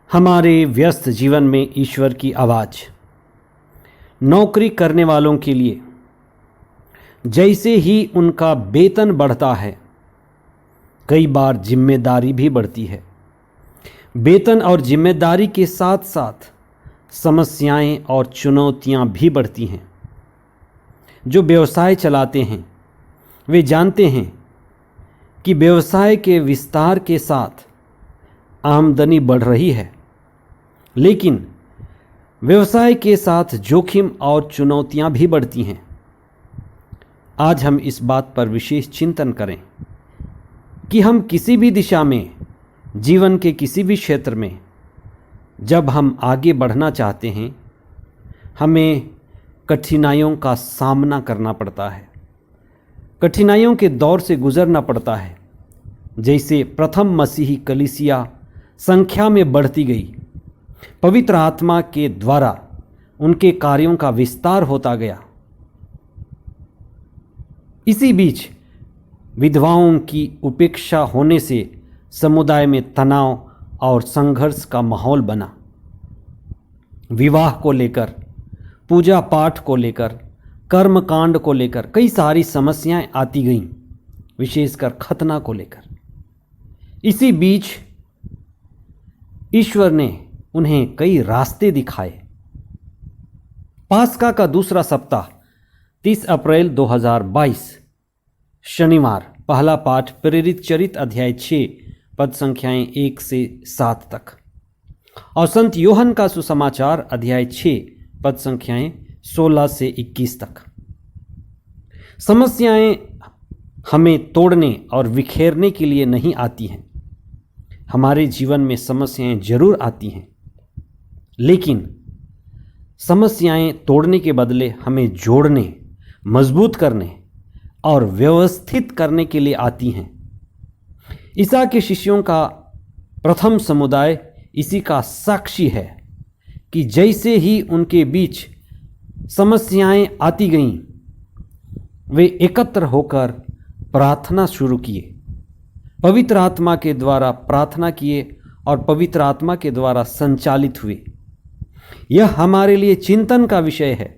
हमारे व्यस्त जीवन में ईश्वर की आवाज़ नौकरी करने वालों के लिए जैसे ही उनका वेतन बढ़ता है, कई बार जिम्मेदारी भी बढ़ती है। वेतन और जिम्मेदारी के साथ साथ समस्याएं और चुनौतियां भी बढ़ती हैं। जो व्यवसाय चलाते हैं वे जानते हैं कि व्यवसाय के विस्तार के साथ आमदनी बढ़ रही है, लेकिन व्यवसाय के साथ जोखिम और चुनौतियां भी बढ़ती हैं। आज हम इस बात पर विशेष चिंतन करें कि हम किसी भी दिशा में, जीवन के किसी भी क्षेत्र में जब हम आगे बढ़ना चाहते हैं, हमें कठिनाइयों का सामना करना पड़ता है, कठिनाइयों के दौर से गुजरना पड़ता है। जैसे प्रथम मसीही कलीसिया संख्या में बढ़ती गई, पवित्र आत्मा के द्वारा उनके कार्यों का विस्तार होता गया। इसी बीच विधवाओं की उपेक्षा होने से समुदाय में तनाव और संघर्ष का माहौल बना। विवाह को लेकर, पूजा पाठ को लेकर, कर्मकांड को लेकर कई सारी समस्याएं आती गईं, विशेषकर खतना को लेकर। इसी बीच ईश्वर ने उन्हें कई रास्ते दिखाए। पास्का का दूसरा सप्ताह 30 अप्रैल 2022 शनिवार, पहला पाठ प्रेरित चरित अध्याय 6 पद संख्याएं 1 से 7 तक, और संत योहन का सुसमाचार अध्याय 6 पद संख्याएं 16 से 21 तक। समस्याएं हमें तोड़ने और बिखेरने के लिए नहीं आती हैं। हमारे जीवन में समस्याएं जरूर आती हैं, लेकिन समस्याएं तोड़ने के बदले हमें जोड़ने, मजबूत करने और व्यवस्थित करने के लिए आती हैं। ईसा के शिष्यों का प्रथम समुदाय इसी का साक्षी है कि जैसे ही उनके बीच समस्याएं आती गईं, वे एकत्र होकर प्रार्थना शुरू किए, पवित्र आत्मा के द्वारा प्रार्थना किए और पवित्र आत्मा के द्वारा संचालित हुए। यह हमारे लिए चिंतन का विषय है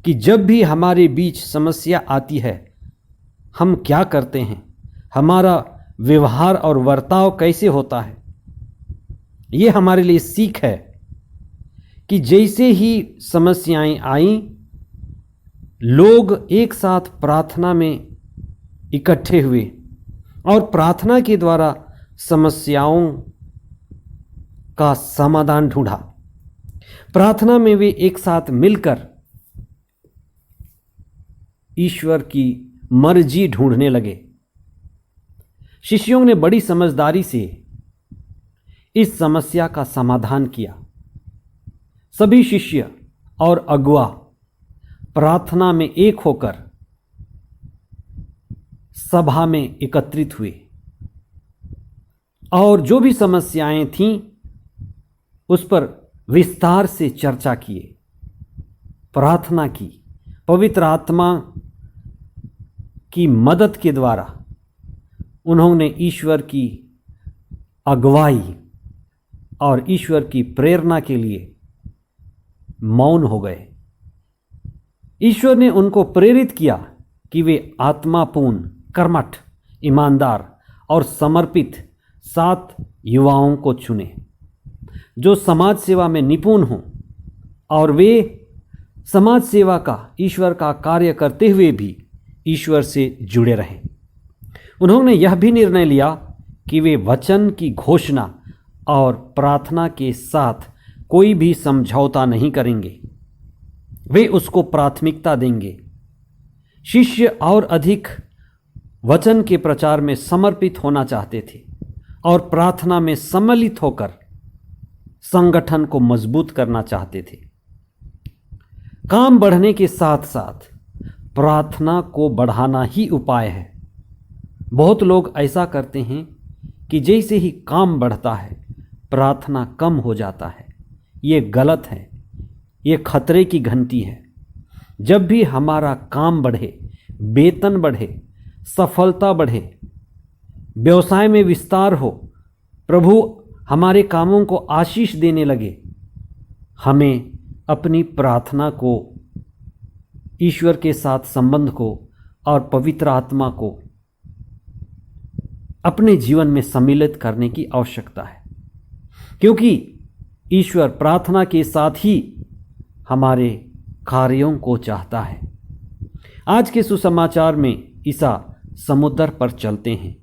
कि जब भी हमारे बीच समस्या आती है, हम क्या करते हैं, हमारा व्यवहार और वर्ताव कैसे होता है। यह हमारे लिए सीख है कि जैसे ही समस्याएं आईं, लोग एक साथ प्रार्थना में इकट्ठे हुए और प्रार्थना के द्वारा समस्याओं का समाधान ढूंढा। प्रार्थना में वे एक साथ मिलकर ईश्वर की मर्जी ढूंढने लगे। शिष्यों ने बड़ी समझदारी से इस समस्या का समाधान किया। सभी शिष्य और अगुआ प्रार्थना में एक होकर सभा में एकत्रित हुए और जो भी समस्याएं थीं उस पर विस्तार से चर्चा किए, प्रार्थना की। पवित्र आत्मा की मदद के द्वारा उन्होंने ईश्वर की अगुवाई और ईश्वर की प्रेरणा के लिए मौन हो गए। ईश्वर ने उनको प्रेरित किया कि वे आत्मापूर्ण, कर्मठ, ईमानदार और समर्पित 7 युवाओं को चुने जो समाज सेवा में निपुण हों, और वे समाज सेवा का, ईश्वर का कार्य करते हुए भी ईश्वर से जुड़े रहें। उन्होंने यह भी निर्णय लिया कि वे वचन की घोषणा और प्रार्थना के साथ कोई भी समझौता नहीं करेंगे, वे उसको प्राथमिकता देंगे। शिष्य और अधिक वचन के प्रचार में समर्पित होना चाहते थे और प्रार्थना में सम्मिलित होकर संगठन को मजबूत करना चाहते थे। काम बढ़ने के साथ साथ प्रार्थना को बढ़ाना ही उपाय है। बहुत लोग ऐसा करते हैं कि जैसे ही काम बढ़ता है, प्रार्थना कम हो जाता है। ये गलत है, ये खतरे की घंटी है। जब भी हमारा काम बढ़े, वेतन बढ़े, सफलता बढ़े, व्यवसाय में विस्तार हो, प्रभु हमारे कामों को आशीष देने लगे। हमें अपनी प्रार्थना को, ईश्वर के साथ संबंध को और पवित्र आत्मा को अपने जीवन में सम्मिलित करने की आवश्यकता है, क्योंकि ईश्वर प्रार्थना के साथ ही हमारे कार्यों को चाहता है। आज के सुसमाचार में ईसा समुद्र पर चलते हैं।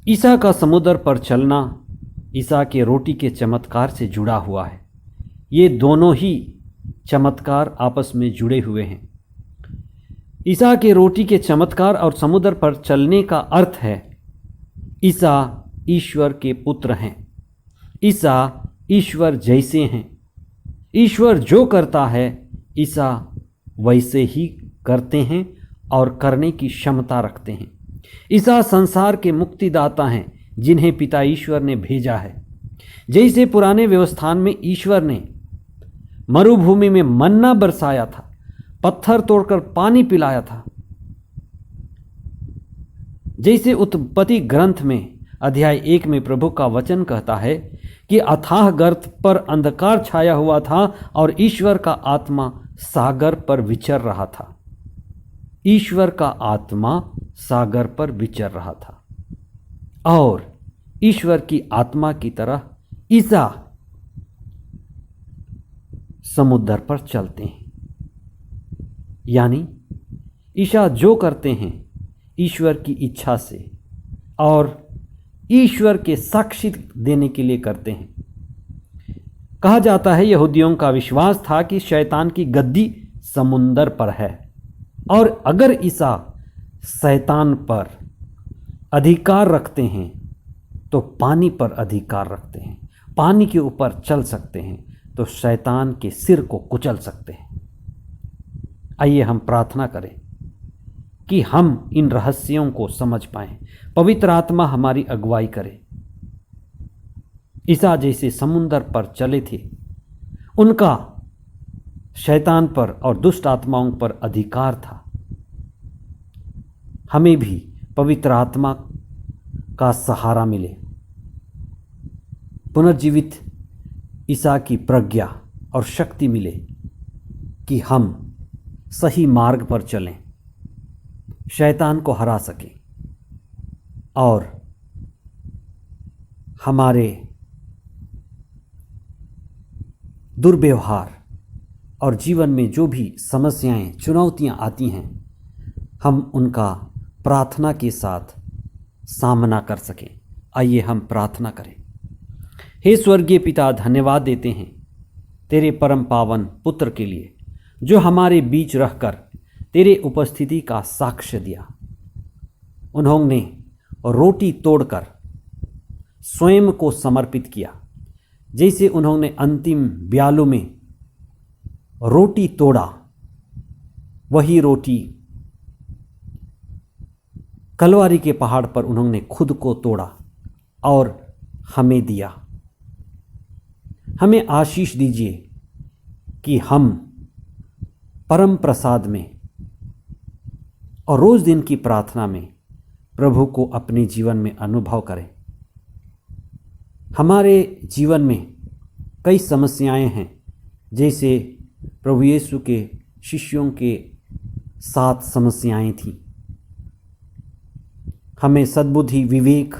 ईसा का समुद्र पर चलना ईसा के रोटी के चमत्कार से जुड़ा हुआ है। ये दोनों ही चमत्कार आपस में जुड़े हुए हैं। ईसा के रोटी के चमत्कार और समुद्र पर चलने का अर्थ है ईसा ईश्वर के पुत्र हैं। ईसा ईश्वर जैसे हैं। ईश्वर जो करता है ईसा वैसे ही करते हैं और करने की क्षमता रखते हैं। ईसा संसार के मुक्तिदाता हैं जिन्हें पिता ईश्वर ने भेजा है। जैसे पुराने व्यवस्थान में ईश्वर ने मरुभूमि में मन्ना बरसाया था, पत्थर तोड़कर पानी पिलाया था, जैसे उत्पत्ति ग्रंथ में अध्याय 1 में प्रभु का वचन कहता है कि अथाह गर्त पर अंधकार छाया हुआ था और ईश्वर का आत्मा सागर पर विचर रहा था। ईश्वर का आत्मा सागर पर विचर रहा था और ईश्वर की आत्मा की तरह ईसा समुद्र पर चलते हैं। यानी ईसा जो करते हैं ईश्वर की इच्छा से और ईश्वर के साक्षी देने के लिए करते हैं। कहा जाता है यहूदियों का विश्वास था कि शैतान की गद्दी समुंदर पर है और अगर ईसा शैतान पर अधिकार रखते हैं तो पानी पर अधिकार रखते हैं, पानी के ऊपर चल सकते हैं, तो शैतान के सिर को कुचल सकते हैं। आइए हम प्रार्थना करें कि हम इन रहस्यों को समझ पाएं, पवित्र आत्मा हमारी अगुवाई करे। ईसा जैसे समुंदर पर चले थे, उनका शैतान पर और दुष्ट आत्माओं पर अधिकार था। हमें भी पवित्र आत्मा का सहारा मिले, पुनर्जीवित ईसा की प्रज्ञा और शक्ति मिले कि हम सही मार्ग पर चलें, शैतान को हरा सकें और हमारे दुर्व्यवहार और जीवन में जो भी समस्याएं, चुनौतियां आती हैं, हम उनका प्रार्थना के साथ सामना कर सकें। आइए हम प्रार्थना करें। हे स्वर्गीय पिता, धन्यवाद देते हैं तेरे परम पावन पुत्र के लिए, जो हमारे बीच रहकर तेरे उपस्थिति का साक्ष्य दिया। उन्होंने रोटी तोड़कर स्वयं को समर्पित किया, जैसे उन्होंने अंतिम ब्यालू में रोटी तोड़ा, वही रोटी कलवारी के पहाड़ पर उन्होंने खुद को तोड़ा और हमें दिया। हमें आशीष दीजिए कि हम परम प्रसाद में और रोज दिन की प्रार्थना में प्रभु को अपने जीवन में अनुभव करें। हमारे जीवन में कई समस्याएं हैं, जैसे प्रभु यीशु के शिष्यों के साथ समस्याएं थीं। हमें सद्बुद्धि, विवेक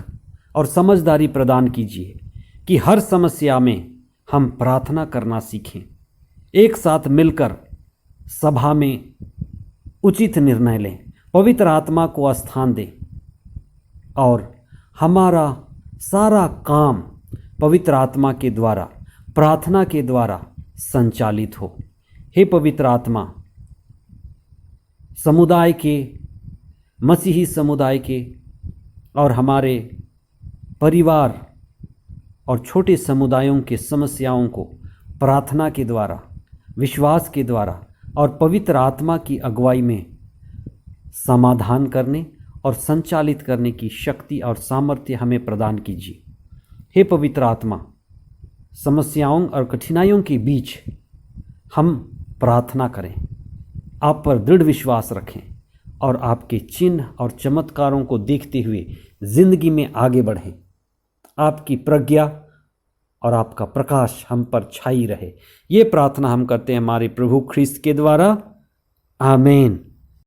और समझदारी प्रदान कीजिए कि हर समस्या में हम प्रार्थना करना सीखें, एक साथ मिलकर सभा में उचित निर्णय लें, पवित्र आत्मा को स्थान दें और हमारा सारा काम पवित्र आत्मा के द्वारा, प्रार्थना के द्वारा संचालित हो। हे पवित्र आत्मा, समुदाय के, मसीही समुदाय के और हमारे परिवार और छोटे समुदायों के समस्याओं को प्रार्थना के द्वारा, विश्वास के द्वारा और पवित्र आत्मा की अगुवाई में समाधान करने और संचालित करने की शक्ति और सामर्थ्य हमें प्रदान कीजिए। हे पवित्र आत्मा, समस्याओं और कठिनाइयों के बीच हम प्रार्थना करें, आप पर दृढ़ विश्वास रखें और आपके चिन्ह और चमत्कारों को देखते हुए जिंदगी में आगे बढ़ें। आपकी प्रज्ञा और आपका प्रकाश हम पर छाई रहे। ये प्रार्थना हम करते हैं हमारे प्रभु ख्रिस्त के द्वारा। आमीन।